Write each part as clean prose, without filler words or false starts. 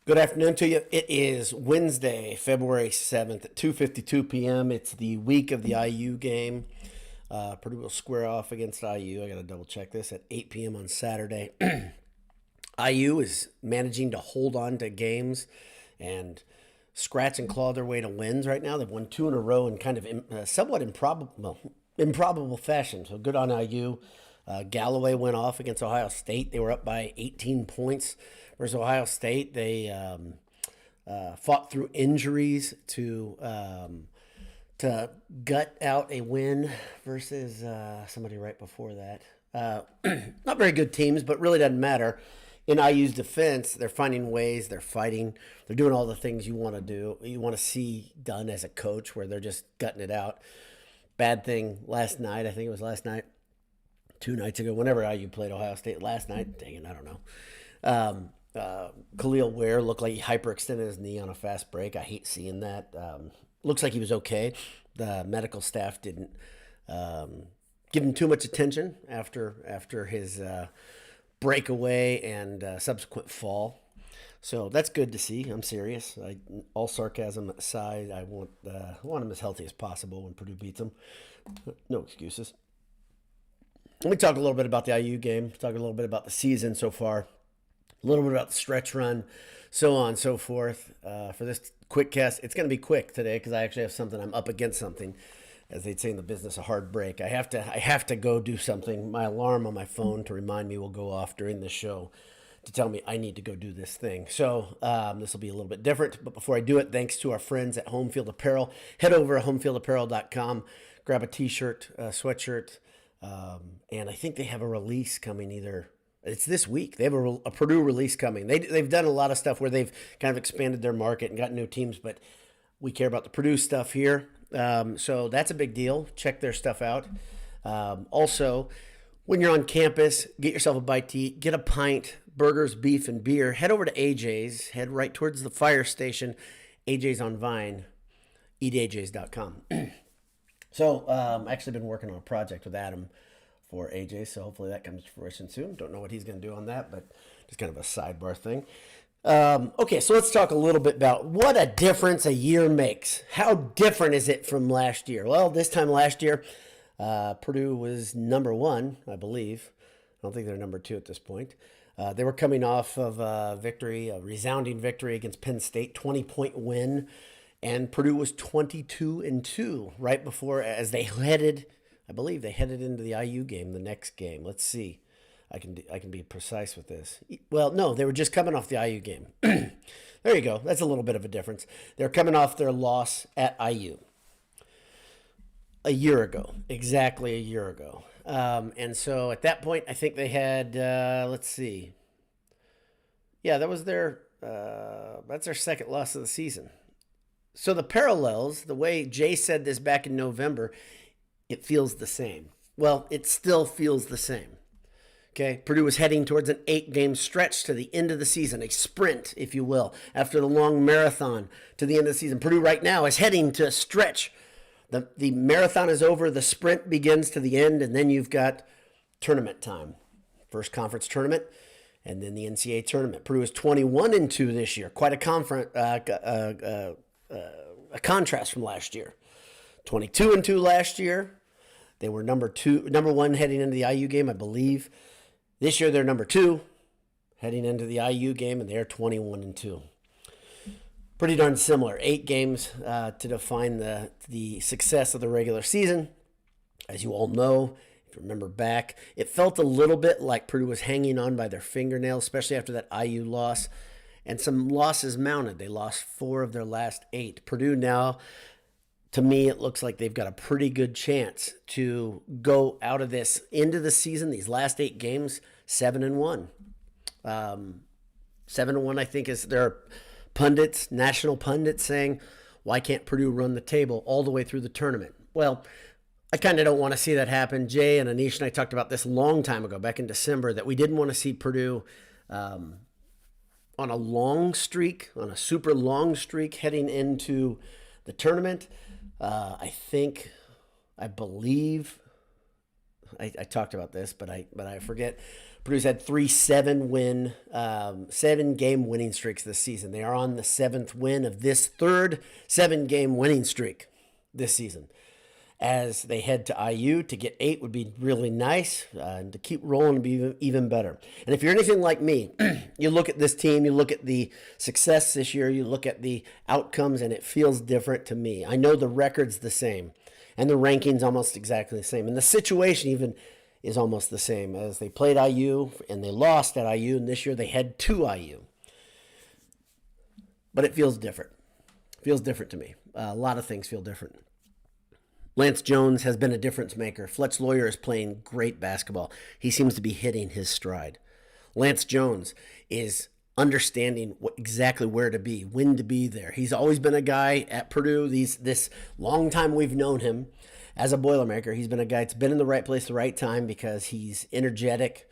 Good afternoon to you. It is Wednesday, February 7th at 2:52 p.m. It's the week of the IU game. Purdue will square off against IU. I got to double check this at 8 p.m. on Saturday. IU is managing to hold on to games and scratch and claw their way to wins right now. They've won two in a row in kind of somewhat improbable fashion. So good on IU. Galloway went off against Ohio State. They were up by 18 points versus Ohio State. They fought through injuries to gut out a win versus somebody right before that. Not very good teams, but really doesn't matter. In IU's defense, they're finding ways, they're fighting, they're doing all the things you want to do, you want to see done as a coach, where they're just gutting it out. Bad thing last night, I think it was last night, 2 nights ago, whenever IU played Ohio State last night, dang it, I don't know. Khalil Ware looked like he hyperextended his knee on a fast break. I hate seeing that. Looks like he was okay. The medical staff didn't give him too much attention after his breakaway and subsequent fall. So that's good to see. I'm serious. All sarcasm aside, I want him as healthy as possible when Purdue beats him. No excuses. Let me talk a little bit about the IU game, talk a little bit about the season so far, a little bit about the stretch run, so on and so forth. For this QuickCast, it's going to be quick today because I actually have something. I'm up against something, as they'd say in the business, a hard break. I have to go do something. My alarm on my phone to remind me will go off during the show to tell me I need to go do this thing. So this will be a little bit different. But before I do it, thanks to our friends at Home Field Apparel. Head over to homefieldapparel.com, grab a t-shirt, a sweatshirt, and I think they have a release coming it's this week. They have a Purdue release coming. They've done a lot of stuff where they've kind of expanded their market and got new teams, but we care about the Purdue stuff here. So that's a big deal. Check their stuff out. Also, when you're on campus, get yourself a bite to eat, get a pint, burgers, beef, and beer. Head over to AJ's. Head right towards the fire station. AJ's on Vine. EatAJ's.com. So I've actually been working on a project with Adam for AJ, so hopefully that comes to fruition soon. Don't know what he's going to do on that, but just kind of a sidebar thing. Okay, so let's talk a little bit about what a difference a year makes. How different is it from last year? Well, this time last year, Purdue was number 1, I believe. I don't think they're number 2 at this point. They were coming off of a resounding victory against Penn State, 20-point win. And Purdue was 22-2 right before, as they headed into the IU game, the next game. Let's see. I can be precise with this. Well, no, they were just coming off the IU game. There you go. That's a little bit of a difference. They're coming off their loss at IU a year ago, exactly a year ago. And so at that point, I think they had, let's see. Yeah, that's their second loss of the season. So the parallels, the way Jay said this back in November, it feels the same. Well, it still feels the same. Okay, Purdue was heading towards an 8-game stretch to the end of the season, a sprint, if you will, after the long marathon to the end of the season. Purdue right now is heading to a stretch. The marathon is over, the sprint begins to the end, and then you've got tournament time. First conference tournament, and then the NCAA tournament. Purdue is 21-2 this year. Quite a contrast from last year. 22-2 last year. They were number 1 heading into the IU game, I believe. This year they're number 2 heading into the IU game, and they're 21-2. Pretty darn similar. 8 games to define the success of the regular season. As you all know, if you remember back, it felt a little bit like Purdue was hanging on by their fingernails, especially after that IU loss. And some losses mounted. They lost 4 of their last 8. Purdue now, to me, it looks like they've got a pretty good chance to go out of this into the season, these last 8 games, 7-1. 7-1, I think, is their pundits, national pundits, saying, why can't Purdue run the table all the way through the tournament? Well, I kind of don't want to see that happen. Jay and Anish and I talked about this a long time ago, back in December, that we didn't want to see Purdue on a long streak, on a super long streak heading into the tournament. I believe, I talked about this, but I forget. Purdue's had 3 7-win, 7-game winning streaks this season. They are on the 7th win of this third 7-game winning streak this season. As they head to IU, to get 8 would be really nice, and to keep rolling would be even better. And if you're anything like me, you look at this team, you look at the success this year, you look at the outcomes, and it feels different to me. I know the record's the same, and the ranking's almost exactly the same, and the situation even is almost the same, as they played IU, and they lost at IU, and this year they head to IU. But it feels different. It feels different to me. A lot of things feel different. Lance Jones has been a difference maker. Fletch Lawyer is playing great basketball. He seems to be hitting his stride. Lance Jones is understanding exactly where to be, when to be there. He's always been a guy at Purdue. This long time we've known him as a Boilermaker. He's been a guy that's been in the right place at the right time because he's energetic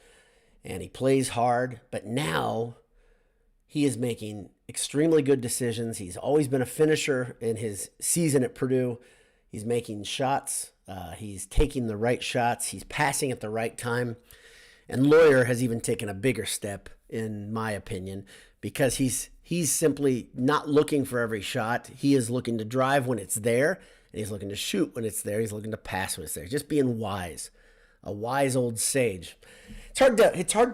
and he plays hard. But now he is making extremely good decisions. He's always been a finisher in his season at Purdue. He's making shots. He's taking the right shots. He's passing at the right time. And Lawyer has even taken a bigger step, in my opinion, because he's simply not looking for every shot. He is looking to drive when it's there, and he's looking to shoot when it's there. He's looking to pass when it's there. Just being wise, a wise old sage. It's hard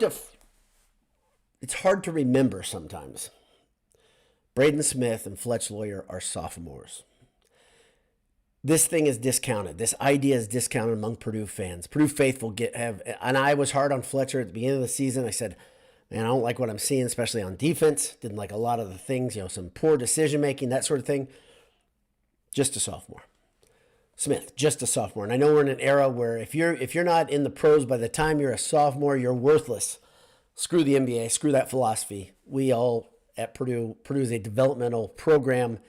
to remember sometimes. Braden Smith and Fletch Lawyer are sophomores. This thing is discounted. This idea is discounted among Purdue fans. Purdue faithful and I was hard on Fletcher at the beginning of the season. I said, man, I don't like what I'm seeing, especially on defense. Didn't like a lot of the things, some poor decision making, that sort of thing. Just a sophomore. Smith, just a sophomore. And I know we're in an era where if you're not in the pros by the time you're a sophomore, you're worthless. Screw the NBA, screw that philosophy. We all at Purdue is a developmental program.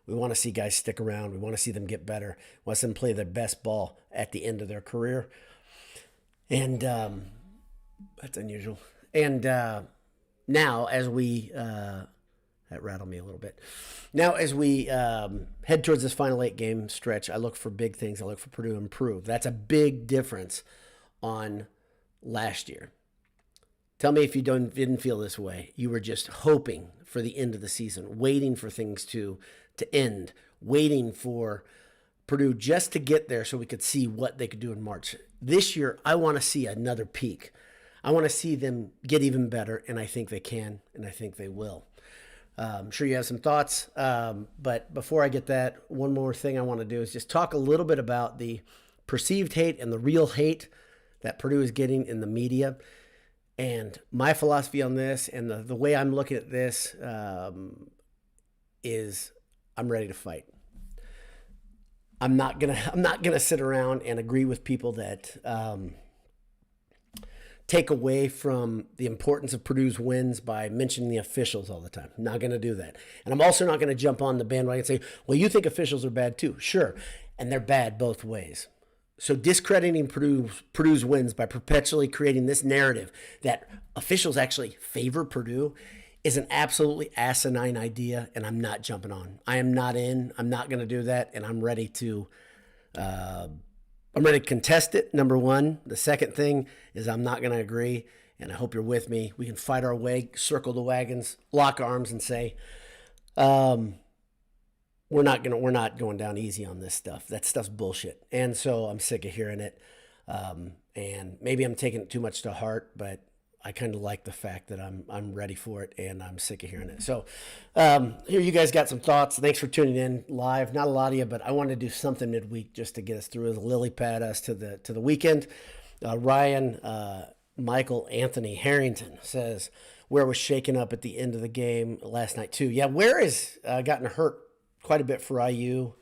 We want to see guys stick around. We want to see them get better. We want to see them play their best ball at the end of their career. And that's unusual. And now as we, that rattled me a little bit. Now as we head towards this final 8-game stretch, I look for big things. I look for Purdue to improve. That's a big difference on last year. Tell me if you didn't feel this way. You were just hoping for the end of the season, waiting for things to end, waiting for Purdue just to get there so we could see what they could do in March. This year, I want to see another peak. I want to see them get even better, and I think they can, and I think they will. I'm sure you have some thoughts, but before I get that, one more thing I want to do is just talk a little bit about the perceived hate and the real hate that Purdue is getting in the media. And my philosophy on this and the way I'm looking at this is I'm ready to fight. I'm not gonna sit around and agree with people that take away from the importance of Purdue's wins by mentioning the officials all the time. I'm not gonna do that. And I'm also not gonna jump on the bandwagon and say, well, you think officials are bad too. Sure, and they're bad both ways. So discrediting Purdue's wins by perpetually creating this narrative that officials actually favor Purdue is an absolutely asinine idea, and I'm not jumping on. I am not in. I'm not going to do that, and I'm ready to contest it, number one. The second thing is I'm not going to agree, and I hope you're with me. We can fight our way, circle the wagons, lock arms, and say, we're not going down easy on this stuff. That stuff's bullshit. And so I'm sick of hearing it. And maybe I'm taking it too much to heart, but I kind of like the fact that I'm ready for it and I'm sick of hearing it. So here you guys got some thoughts. Thanks for tuning in live. Not a lot of you, but I wanted to do something midweek just to get us through, as a lily pad us to the weekend. Ryan Michael Anthony Harrington says Ware was shaken up at the end of the game last night too. Yeah, Ware has gotten hurt quite a bit for IU.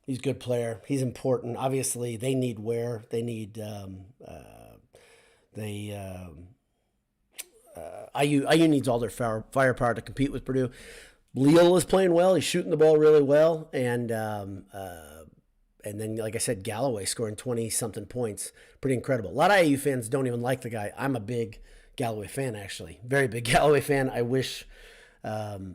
He's a good player. He's important. Obviously, they need Ware. They need IU needs all their firepower to compete with Purdue. Leal is playing well. He's shooting the ball really well, and then, like I said, Galloway scoring 20-something points. Pretty incredible. A lot of IU fans don't even like the guy. I'm a big Galloway fan, actually. Very big Galloway fan. I wish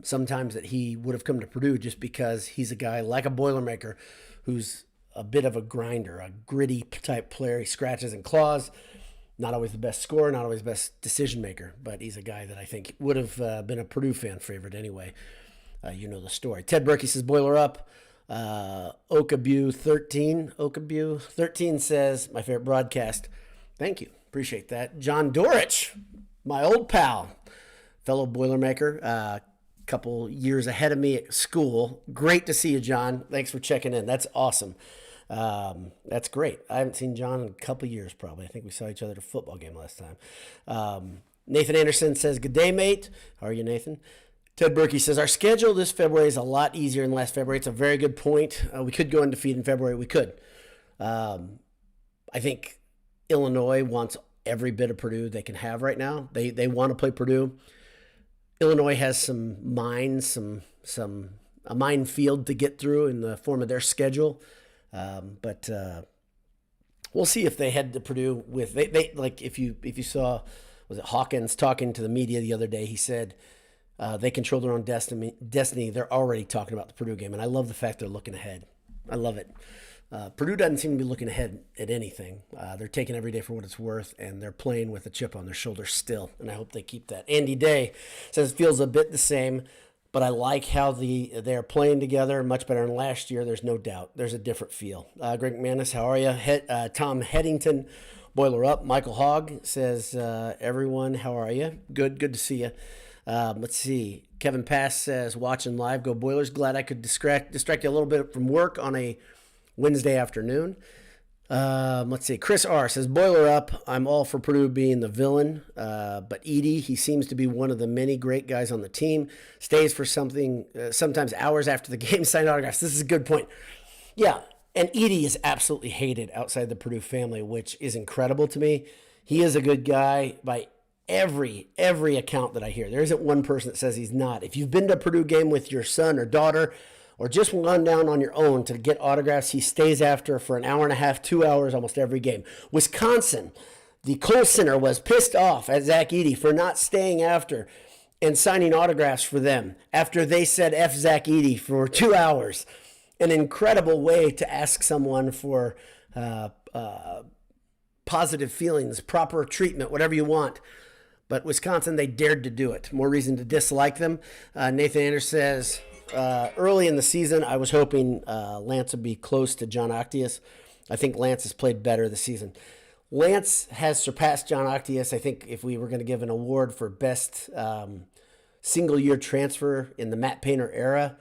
sometimes that he would have come to Purdue, just because he's a guy like a Boilermaker who's a bit of a grinder, a gritty type player. He scratches and claws. Not always the best scorer, not always the best decision maker, but he's a guy that I think would have been a Purdue fan favorite anyway. You know the story. Ted Berkey says, Boiler up. Okabu 13 says, my favorite broadcast. Thank you. Appreciate that. John Dorich, my old pal, fellow Boilermaker, a couple years ahead of me at school. Great to see you, John. Thanks for checking in. That's awesome. That's great. I haven't seen John in a couple years probably. I think we saw each other at a football game last time. Nathan Anderson says, good day, mate. How are you, Nathan? Ted Berkey says, our schedule this February is a lot easier than last February. It's a very good point. We could go undefeated in February. We could. I think Illinois wants every bit of Purdue they can have right now. They want to play Purdue. Illinois has some mines, a minefield to get through in the form of their schedule. But we'll see if they head to Purdue with they like if you saw, was it Hawkins talking to the media the other day? He said they control their own destiny. They're already talking about the Purdue game, and I love the fact they're looking ahead. I love it. Purdue doesn't seem to be looking ahead at anything. They're taking every day for what it's worth, and they're playing with a chip on their shoulder still, and I hope they keep that. Andy Day says it feels a bit the same, but I like how they're playing together much better than last year. There's no doubt. There's a different feel. Greg McManus, how are you? Tom Headington, Boiler up. Michael Hogg says, everyone, how are you? Good to see you. Let's see. Kevin Pass says, watching live, go Boilers. Glad I could distract you a little bit from work on a Wednesday afternoon. Let's see. Chris R. says, Boiler up. I'm all for Purdue being the villain. But Edey, he seems to be one of the many great guys on the team. Stays for something, sometimes hours after the game, signed autographs. This is a good point. Yeah, and Edey is absolutely hated outside the Purdue family, which is incredible to me. He is a good guy by every account that I hear. There isn't one person that says he's not. If you've been to a Purdue game with your son or daughter, or just gone down on your own to get autographs, he stays after for an hour and a half, 2 hours almost every game. Wisconsin, the Kohl Center was pissed off at Zach Edey for not staying after and signing autographs for them after they said F Zach Edey for 2 hours. An incredible way to ask someone for positive feelings, proper treatment, whatever you want. But Wisconsin, they dared to do it. More reason to dislike them. Nathan Anderson says, early in the season, I was hoping Lance would be close to John Octius. I think Lance has played better this season. Lance has surpassed John Octius. I think if we were going to give an award for best single-year transfer in the Matt Painter era,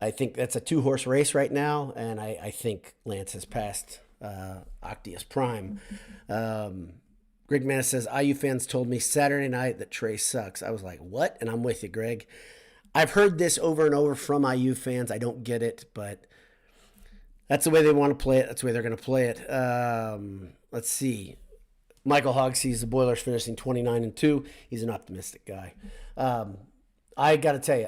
I think that's a two-horse race right now, and I think Lance has passed Octius Prime. Greg Manis says, IU fans told me Saturday night that Trey sucks. I was like, what? And I'm with you, Greg. I've heard this over and over from IU fans. I don't get it, but that's the way they want to play it. That's the way they're going to play it. Let's see. Michael Hogg sees the Boilers finishing 29-2. He's an optimistic guy. I got to tell you,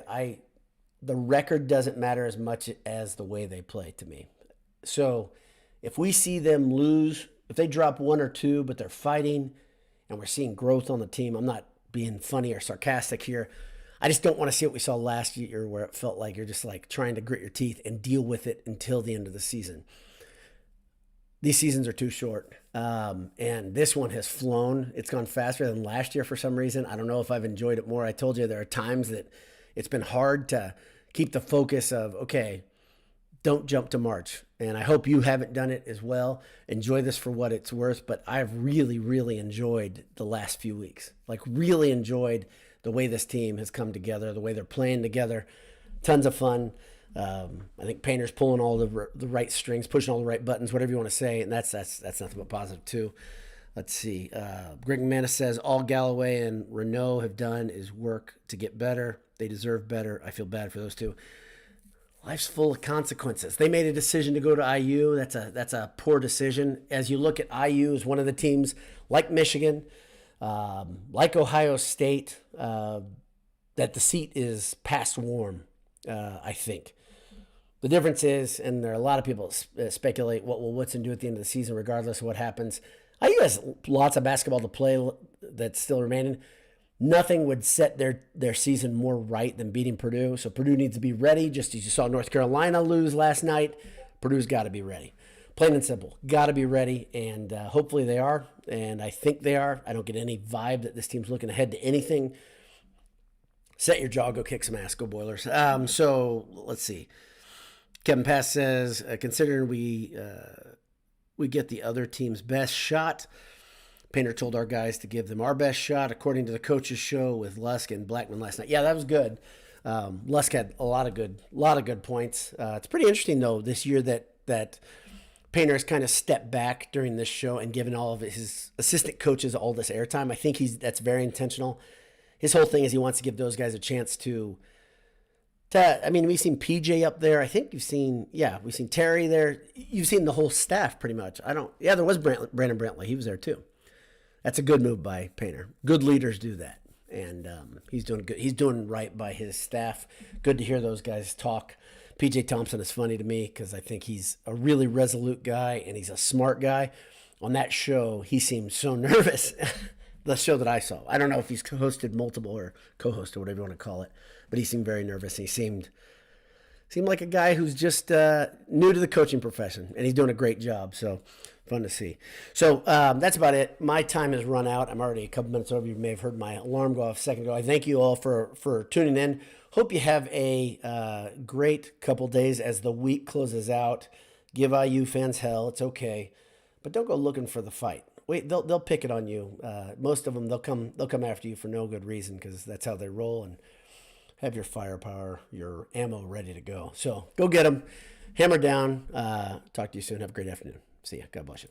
the record doesn't matter as much as the way they play to me. So if we see them lose, if they drop one or two, but they're fighting and we're seeing growth on the team, I'm not being funny or sarcastic here. I just don't want to see what we saw last year where it felt like you're just like trying to grit your teeth and deal with it until the end of the season. These seasons are too short. And this one has flown. It's gone faster than last year for some reason. I don't know if I've enjoyed it more. I told you there are times that it's been hard to keep the focus of, okay, don't jump to March. And I hope you haven't done it as well. Enjoy this for what it's worth. But I've really, really enjoyed the last few weeks. Like really enjoyed the way this team has come together, the way they're playing together. Tons of fun. I think Painter's pulling all the right strings, pushing all the right buttons, whatever you want to say. And that's nothing but positive too. Let's see. Greg Manis says, all Galloway and Renault have done is work to get better. They deserve better. I feel bad for those two. Life's full of consequences. They made a decision to go to IU. That's a poor decision. As you look at IU as one of the teams like Michigan, like Ohio State, that the seat is past warm, I think. The difference is, and there are a lot of people speculate what will Woodson do at the end of the season, regardless of what happens. IU has lots of basketball to play that's still remaining. Nothing would set their season more right than beating Purdue. So Purdue needs to be ready, just as you saw North Carolina lose last night. Purdue's got to be ready. Plain and simple. Got to be ready, and hopefully they are, and I think they are. I don't get any vibe that this team's looking ahead to anything. Set your jaw, go kick some ass, go Boilers. So let's see. Kevin Pass says, considering we get the other team's best shot, Painter told our guys to give them our best shot, according to the coach's show with Lusk and Blackman last night. Yeah, that was good. Lusk had a lot of good points. It's pretty interesting though this year that Painter has kind of stepped back during this show and given all of his assistant coaches all this airtime. I think that's very intentional. His whole thing is he wants to give those guys a chance to I mean, we've seen PJ up there. I think we've seen Terry there. You've seen the whole staff pretty much. There was Brandon Brantley. He was there too. That's a good move by Painter. Good leaders do that. And he's doing good. He's doing right by his staff. Good to hear those guys talk. PJ Thompson is funny to me because I think he's a really resolute guy and he's a smart guy. On that show, he seemed so nervous. The show that I saw. I don't know if he's hosted multiple or co-hosted, whatever you want to call it, but he seemed very nervous. He seemed like a guy who's just new to the coaching profession, and he's doing a great job. So fun to see. So that's about it. My time has run out. I'm already a couple minutes over. You may have heard my alarm go off a second ago. I thank you all for tuning in. Hope you have a great couple days as the week closes out. Give IU fans hell. It's okay, but don't go looking for the fight. Wait, they'll pick it on you. Most of them they'll come after you for no good reason because that's how they roll. And have your firepower, your ammo ready to go. So go get them, hammer down. Talk to you soon. Have a great afternoon. See ya. God bless you.